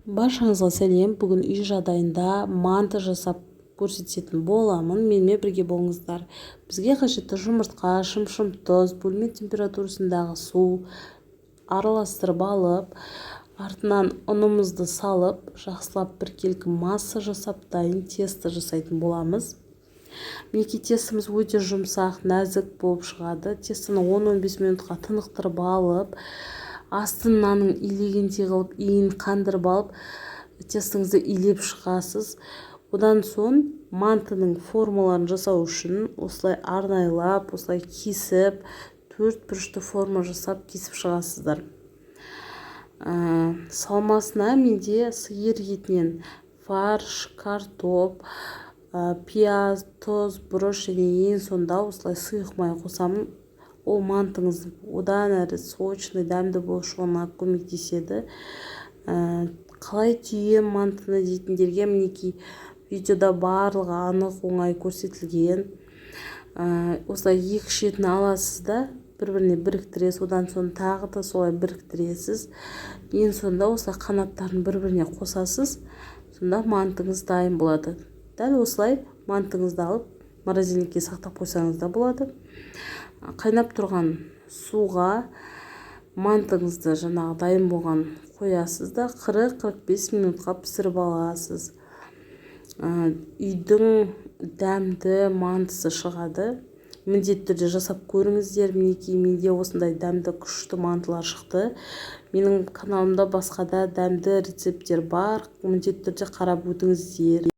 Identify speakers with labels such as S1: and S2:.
S1: Баршаңызға сәлем. Бүгін үй жағдайында манты жасап көрсететін боламын. Менімен бірге болыңыздар. Бізге қажетті жұмыртқа, шым-шым тұз, бөлме температурасындағы су араластырып алып, артынан ұнымызды салып, жақсылап біркелкі масса жасап дайын тесто жасайтын боламыз. Мінекей тестомыз өте жұмсақ, нәзік болып шығады. Тестоны 10-15 минутқа тынықтырып алып, астын нанның илегендей қылып, иін қандырып алып, тестіңізді илеп шығасыз. Одан соң мантының формаларын жасау үшін осылай арнайлап, осылай кесіп, 4 бұрышты форма жасап кесіп шығасыздар. Салмасына менде сиыр етінен фарш, картоп, пияз, тұз, бұрыш және ең соңында осылай сұйық май қосамын. Ол мантыңыз одан әрі сочный, дәмді болуына көмектеседі. Қалай түйем мантыны дейтіндерге мінекей видеода барлығы анық, оңай көрсетілген. Осылай екі шетін аласыз да, бір-біріне біріктіресіз, одан соң тағы да солай біріктіресіз. Ең соңында осылай қанаттарын бір-біріне қосасыз, сонда мантыңыз дайын болады. Дәл осылай мантыңызды алып, морозильникке сақтап қойсаңыз да болады. Қайнап тұрған суға мантыңызды жаңағы дайын болған қоясыз да 40-45 минутқа пісіріп аласыз. Үйдің дәмді мантысы шығады. Міндетті түрде жасап көріңіздер. Мінекей менде осындай дәмді күшті мантылар шықты. Менің каналымда басқа да дәмді рецепттер бар. Міндетті түрде қарап өтіңіздер.